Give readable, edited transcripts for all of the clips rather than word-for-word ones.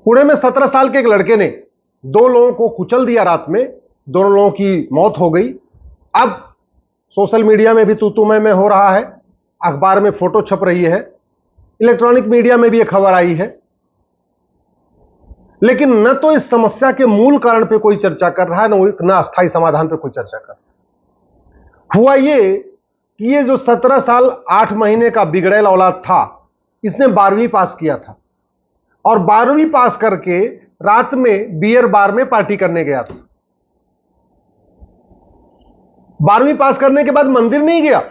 पुणे में 17 साल के एक लड़के ने 2 लोगों को कुचल दिया रात में, दोनों लोगों की मौत हो गई। अब सोशल मीडिया में भी तू मैं हो रहा है, अखबार में फोटो छप रही है, इलेक्ट्रॉनिक मीडिया में भी यह खबर आई है, लेकिन न तो इस समस्या के मूल कारण पे कोई चर्चा कर रहा है, न अस्थायी समाधान पे कोई चर्चा कर रहा है। हुआ ये कि ये जो 17 साल 8 महीने का बिगड़ैल औलाद था, इसने 12वीं पास किया था और 12वीं पास करके रात में बियर बार में पार्टी करने गया था। 12वीं पास करने के बाद मंदिर नहीं गया,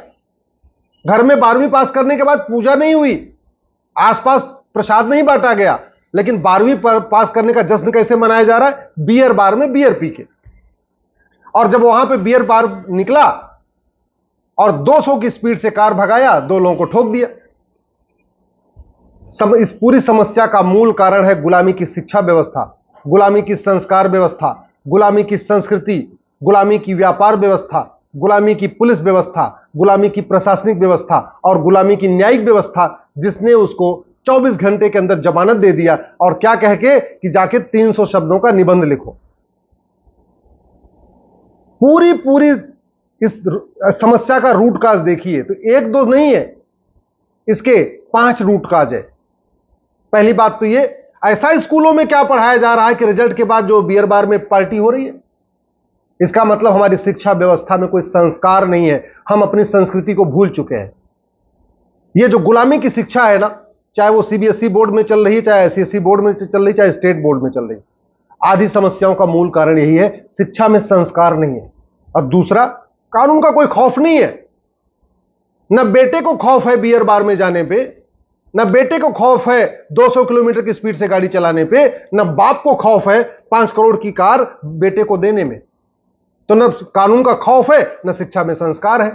घर में 12वीं पास करने के बाद पूजा नहीं हुई, आसपास प्रसाद नहीं बांटा गया, लेकिन 12वीं पास करने का जश्न कैसे मनाया जा रहा है? बियर बार में बियर पी के। और जब वहां पे बियर बार निकला और 200 की स्पीड से कार भगाया, 2 लोगों को ठोक दिया। इस पूरी समस्या का मूल कारण है गुलामी की शिक्षा व्यवस्था, गुलामी की संस्कार व्यवस्था, गुलामी की संस्कृति, गुलामी की व्यापार व्यवस्था, गुलामी की पुलिस व्यवस्था, गुलामी की प्रशासनिक व्यवस्था और गुलामी की न्यायिक व्यवस्था, जिसने उसको 24 घंटे के अंदर जमानत दे दिया और क्या कह के कि जाके 300 शब्दों का निबंध लिखो। पूरी इस समस्या का रूट काज देखिए तो 1-2 नहीं है, इसके 5 रूट काज है। पहली बात तो ये, ऐसा स्कूलों में क्या पढ़ाया जा रहा है कि रिजल्ट के बाद जो बियर बार में पार्टी हो रही है? इसका मतलब हमारी शिक्षा व्यवस्था में कोई संस्कार नहीं है, हम अपनी संस्कृति को भूल चुके हैं। ये जो गुलामी की शिक्षा है ना, चाहे वो सीबीएसई बोर्ड में चल रही है, चाहे आईसीएसई बोर्ड में चल रही, चाहे स्टेट बोर्ड में चल रही, आधी समस्याओं का मूल कारण यही है, शिक्षा में संस्कार नहीं है। और दूसरा, कानून का कोई खौफ नहीं है। न बेटे को खौफ है बियर बार में जाने पे, न बेटे को खौफ है 200 किलोमीटर की स्पीड से गाड़ी चलाने पे, न बाप को खौफ है 5 करोड़ की कार बेटे को देने में। तो न कानून का खौफ है, न शिक्षा में संस्कार है।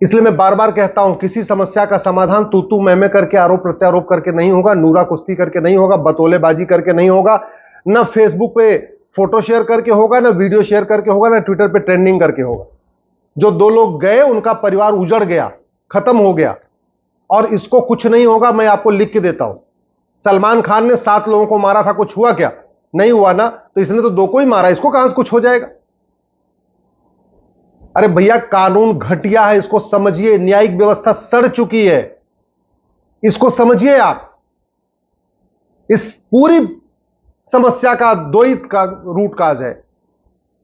इसलिए मैं बार बार कहता हूं, किसी समस्या का समाधान तू मैं करके, आरोप प्रत्यारोप करके नहीं होगा, नूरा कुश्ती करके नहीं होगा, बतौलेबाजी करके नहीं होगा, न फेसबुक पे फोटो शेयर करके होगा, न वीडियो शेयर करके होगा, न ट्विटर पे ट्रेंडिंग करके होगा। जो 2 लोग गए, उनका परिवार उजड़ गया, खत्म हो गया, और इसको कुछ नहीं होगा। मैं आपको लिख के देता हूं, सलमान खान ने 7 लोगों को मारा था, कुछ हुआ क्या? नहीं हुआ ना, तो इसने तो 2 को ही मारा, इसको कहां से कुछ हो जाएगा? अरे भैया, कानून घटिया है, इसको समझिए। न्यायिक व्यवस्था सड़ चुकी है, इसको समझिए आप। इस पूरी समस्या का 2 ही रूट काज है,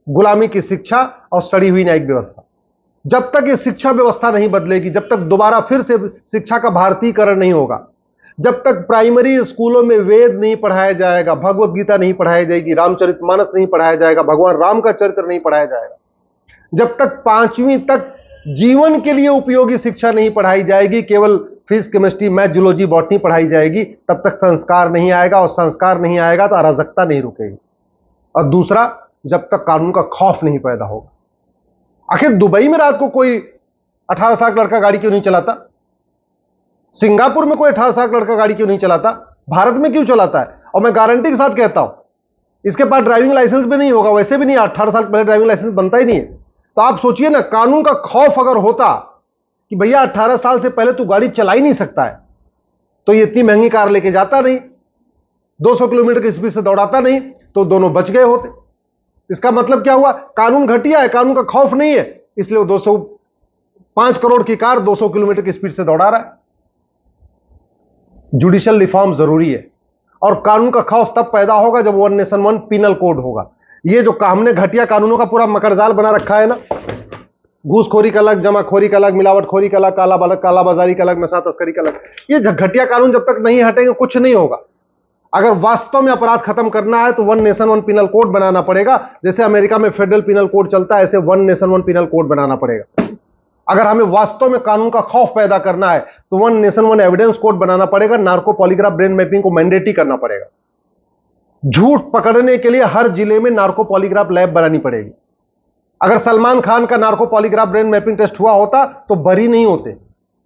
गुलामी की शिक्षा और सड़ी हुई न्यायिक व्यवस्था। जब तक ये शिक्षा व्यवस्था नहीं बदलेगी, जब तक दोबारा फिर से शिक्षा का भारतीयकरण नहीं होगा, जब तक प्राइमरी स्कूलों में वेद नहीं पढ़ाया जाएगा, भगवत गीता नहीं पढ़ाई जाएगी, रामचरितमानस नहीं पढ़ाया जाएगा, भगवान राम का चरित्र नहीं पढ़ाया जाएगा, जब तक 5वीं तक जीवन के लिए उपयोगी शिक्षा नहीं पढ़ाई जाएगी, केवल physics, chemistry, math, zoology, botany पढ़ाई जाएगी, तब तक संस्कार नहीं आएगा, और संस्कार नहीं आएगा तो अराजकता नहीं रुकेगी। और दूसरा, जब तक कानून का खौफ नहीं पैदा होगा। आखिर दुबई में रात को कोई 18 साल का लड़का गाड़ी क्यों नहीं चलाता? सिंगापुर में कोई 18 साल का लड़का गाड़ी क्यों नहीं चलाता? भारत में क्यों चलाता है? और मैं गारंटी के साथ कहता हूं, इसके पास ड्राइविंग लाइसेंस भी नहीं होगा, वैसे भी नहीं, 18 साल पहले ड्राइविंग लाइसेंस बनता ही नहीं है। तो आप सोचिए ना, कानून का खौफ अगर होता कि भैया 18 साल से पहले तू गाड़ी चला ही नहीं सकता है, तो ये इतनी महंगी कार लेके जाता नहीं, 200 किलोमीटर की स्पीड से दौड़ाता नहीं, तो दोनों बच गए होते। इसका मतलब क्या हुआ? कानून घटिया है, कानून का खौफ नहीं है, इसलिए वो 5 करोड़ की कार 200 किलोमीटर की स्पीड से दौड़ा रहा है। जुडिशियल रिफॉर्म जरूरी है, और कानून का खौफ तब पैदा होगा जब 1 नेशन 1 पीनल कोड होगा। ये जो हमने घटिया कानूनों का पूरा मकड़जाल बना रखा है ना, घूसखोरी का अलग, जमाखोरी का अलग, मिलावटखोरी का अलग, कालाबाजारी का अलग, नशा तस्करी का अलग, ये घटिया कानून जब तक नहीं हटेंगे कुछ नहीं होगा। अगर वास्तव में अपराध खत्म करना है तो 1 नेशन 1 पीनल कोड बनाना पड़ेगा। जैसे अमेरिका में फेडरल पीनल कोड चलता है, ऐसे 1 नेशन 1 पीनल कोड बनाना पड़ेगा। अगर हमें वास्तव में कानून का खौफ पैदा करना है तो 1 नेशन 1 एविडेंस कोड बनाना पड़ेगा। नार्को पॉलीग्राफ ब्रेन मैपिंग को मैंडेटरी करना पड़ेगा। झूठ पकड़ने के लिए हर जिले में नार्को पॉलीग्राफ लैब बनानी पड़ेगी। अगर सलमान खान का narco polygraph brain mapping test हुआ होता तो बरी नहीं होते।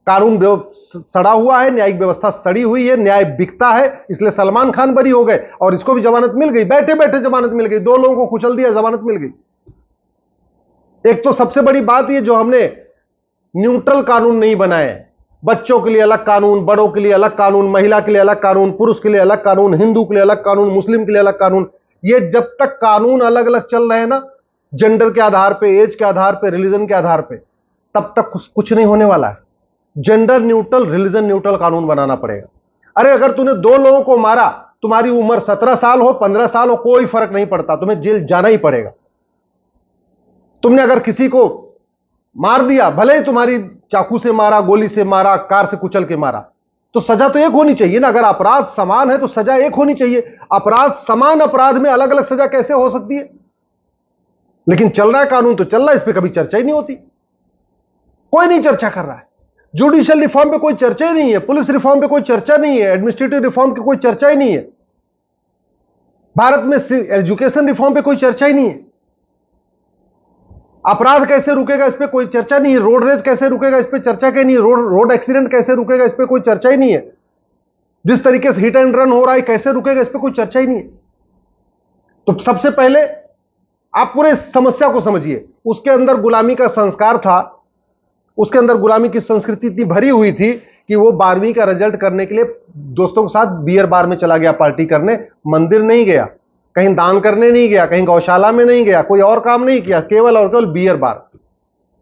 कानून सड़ा हुआ है, न्यायिक व्यवस्था सड़ी हुई है, न्याय बिकता है, इसलिए सलमान खान बरी हो गए और इसको भी जमानत मिल गई, बैठे बैठे जमानत मिल गई। 2 लोगों को कुचल दिया, जमानत मिल गई। एक तो सबसे बड़ी बात ये, जो हमने न्यूट्रल कानून नहीं बनाए, बच्चों के लिए अलग कानून, बड़ों के लिए अलग कानून, महिला के लिए अलग कानून, पुरुष के लिए अलग कानून, हिंदू के लिए अलग कानून, मुस्लिम के लिए अलग कानून। ये जब तक कानून अलग अलग चल रहे हैं ना, जेंडर के आधार पे, एज के आधार पे, रिलीजन के आधार पे, तब तक कुछ नहीं होने वाला है। जेंडर न्यूट्रल, रिलीजन न्यूट्रल कानून बनाना पड़ेगा। अरे अगर तूने दो लोगों को मारा, तुम्हारी उम्र 17 साल हो, 15 साल हो, कोई फर्क नहीं पड़ता, तुम्हें जेल जाना ही पड़ेगा। तुमने अगर किसी को मार दिया, भले ही तुम्हारी चाकू से मारा, गोली से मारा, कार से कुचल के मारा, तो सजा तो एक होनी चाहिए ना। अगर अपराध समान है तो सजा एक होनी चाहिए। अपराध समान अपराध में अलग अलग सजा कैसे हो सकती है? लेकिन चल रहा है कानून तो चल रहा है, इस पर कभी चर्चा ही नहीं होती, कोई नहीं चर्चा कर रहा है। जुडिशियल रिफॉर्म पे कोई चर्चा ही नहीं है, पुलिस रिफॉर्म पे कोई चर्चा नहीं है, एडमिनिस्ट्रेटिव रिफॉर्म की कोई चर्चा ही नहीं है, भारत में एजुकेशन रिफॉर्म पे कोई चर्चा ही नहीं है। अपराध कैसे रुकेगा इस पे कोई चर्चा नहीं है, रोड रेज कैसे रुकेगा इस पे चर्चा ही नहीं है, रोड एक्सीडेंट कैसे रुकेगा इस पे कोई चर्चा ही नहीं है, जिस तरीके से हिट एंड रन हो रहा है कैसे रुकेगा इस पे कोई चर्चा ही नहीं है। तो सबसे पहले आप पूरे समस्या को समझिए। उसके अंदर गुलामी का संस्कार था, उसके अंदर गुलामी की संस्कृति इतनी भरी हुई थी कि वो 12वीं का रिजल्ट करने के लिए दोस्तों के साथ बियर बार में चला गया पार्टी करने, मंदिर नहीं गया, कहीं दान करने नहीं गया, कहीं गौशाला में नहीं गया, कोई और काम नहीं किया, केवल और केवल बियर बार।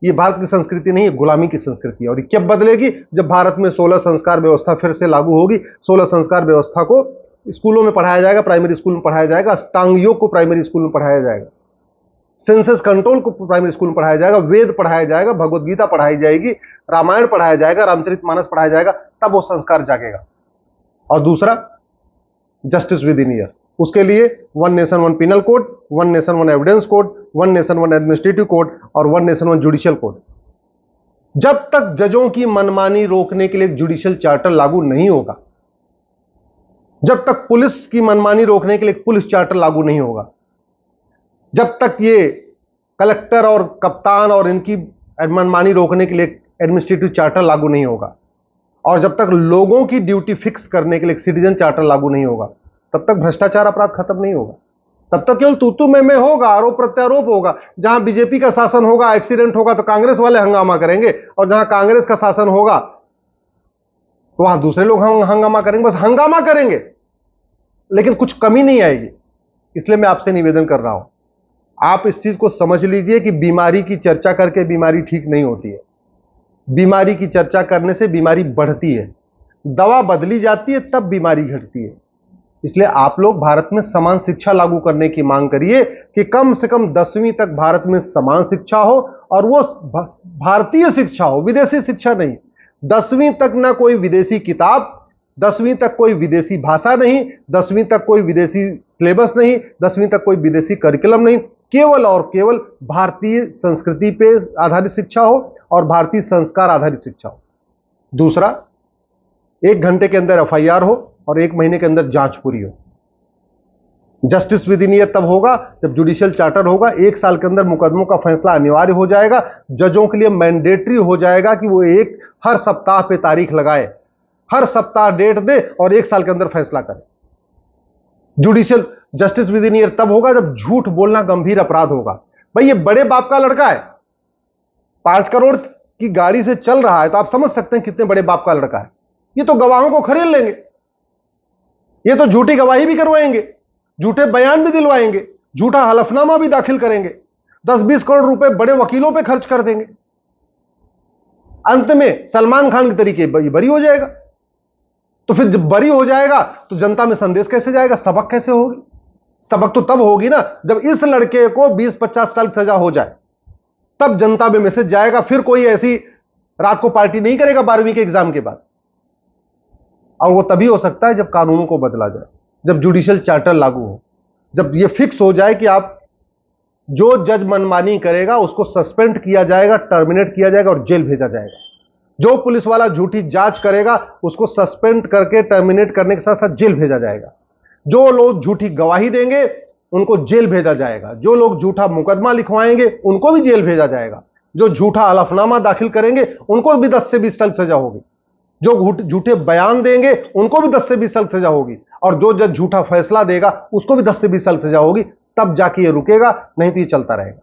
ये भारत की संस्कृति नहीं है, गुलामी की संस्कृति है। और ये कब बदलेगी? जब भारत में 16 संस्कार व्यवस्था फिर से लागू होगी। 16 संस्कार व्यवस्था को स्कूलों में पढ़ाया जाएगा, प्राइमरी स्कूल में पढ़ाया जाएगा, अष्टांग योग को प्राइमरी स्कूल में पढ़ाया जाएगा, सेंसस कंट्रोल को प्राइमरी स्कूल में पढ़ाया जाएगा, वेद पढ़ाया जाएगा, भगवत गीता पढ़ाई जाएगी, रामायण पढ़ाया जाएगा, रामचरितमानस पढ़ाया जाएगा, तब वो संस्कार जागेगा। और दूसरा, जस्टिस विद इन ईयर। उसके लिए 1 nation 1 penal code, 1 nation 1 evidence code, 1 nation 1 administrative code और 1 नेशन 1 जुडिशियल कोड। जब तक जजों की मनमानी रोकने के लिए जुडिशियल चार्टर लागू नहीं होगा, जब तक पुलिस की मनमानी रोकने के लिए पुलिस चार्टर लागू नहीं होगा, जब तक ये कलेक्टर और कप्तान और इनकी मनमानी रोकने के लिए एडमिनिस्ट्रेटिव चार्टर लागू नहीं होगा, और जब तक लोगों की ड्यूटी फिक्स करने के लिए सिटीजन चार्टर लागू नहीं होगा, तब तक भ्रष्टाचार अपराध खत्म नहीं होगा। तब तक केवल तू मैं होगा, आरोप प्रत्यारोप होगा। जहां बीजेपी का शासन होगा, एक्सीडेंट होगा तो कांग्रेस वाले हंगामा करेंगे, और जहां कांग्रेस का शासन होगा तो वहां दूसरे लोग हंगामा करेंगे, बस हंगामा करेंगे, लेकिन कुछ कमी नहीं आएगी। इसलिए मैं आपसे निवेदन कर रहा हूं, आप इस चीज को समझ लीजिए कि बीमारी की चर्चा करके बीमारी ठीक नहीं होती है। बीमारी की चर्चा करने से बीमारी बढ़ती है, दवा बदली जाती है, तब बीमारी घटती है। इसलिए आप लोग भारत में समान शिक्षा लागू करने की मांग करिए कि कम से कम 10वीं तक भारत में समान शिक्षा हो, और वो भारतीय शिक्षा हो, विदेशी शिक्षा नहीं। 10वीं तक ना कोई विदेशी किताब, 10वीं तक कोई विदेशी भाषा नहीं, 10वीं तक कोई विदेशी सिलेबस नहीं, 10वीं तक कोई विदेशी करिकुलम नहीं, केवल और केवल भारतीय संस्कृति पे आधारित शिक्षा हो और भारतीय संस्कार आधारित शिक्षा हो। दूसरा, 1 घंटे के अंदर एफआईआर हो और 1 महीने के अंदर जांच पूरी हो। जस्टिस विद इन ईयर तब होगा जब जुडिशियल चार्टर होगा। 1 साल के अंदर मुकदमों का फैसला अनिवार्य हो जाएगा। जजों के लिए मैंडेटरी हो जाएगा कि वो हर सप्ताह पे तारीख लगाए, हर सप्ताह डेट दे और 1 साल के अंदर फैसला करे। Judicial justice with in year तब होगा जब झूठ बोलना गंभीर अपराध होगा। भाई ये बड़े बाप का लड़का है, 5 करोड़ की गाड़ी से चल रहा है, तो आप समझ सकते हैं कितने बड़े बाप का लड़का है। ये तो गवाहों को खरीद लेंगे, ये तो झूठी गवाही भी करवाएंगे, झूठे बयान भी दिलवाएंगे, झूठा हलफनामा भी दाखिल करेंगे, 10-20 करोड़ रुपए बड़े वकीलों पे खर्च कर देंगे। अंत में सलमान खान के तरीके बरी हो जाएगा। तो फिर जब बरी हो जाएगा तो जनता में संदेश कैसे जाएगा, सबक कैसे होगी? सबक तो तब होगी ना जब इस लड़के को 20-50 साल सजा हो जाए, तब जनता में मैसेज जाएगा। फिर कोई ऐसी रात को पार्टी नहीं करेगा 12वीं के एग्जाम के बाद। और वो तभी हो सकता है जब कानूनों को बदला जाए, जब जुडिशियल चार्टर लागू हो, जब ये फिक्स हो जाए कि आप जो जज मनमानी करेगा उसको सस्पेंड किया जाएगा, टर्मिनेट किया जाएगा और जेल भेजा जाएगा। जो पुलिस वाला झूठी जांच करेगा उसको सस्पेंड करके टर्मिनेट करने के साथ साथ जेल भेजा जाएगा। जो लोग झूठी गवाही देंगे उनको जेल भेजा जाएगा। जो लोग झूठा मुकदमा लिखवाएंगे उनको भी जेल भेजा जाएगा। जो झूठा हलफनामा दाखिल करेंगे उनको भी 10 से 20 साल सजा होगी। जो झूठे बयान देंगे उनको भी 10 से 20 साल सजा होगी। और जो जज झूठा फैसला देगा उसको भी 10 से 20 साल सजा होगी। तब जाके ये रुकेगा, नहीं तो ये चलता रहेगा।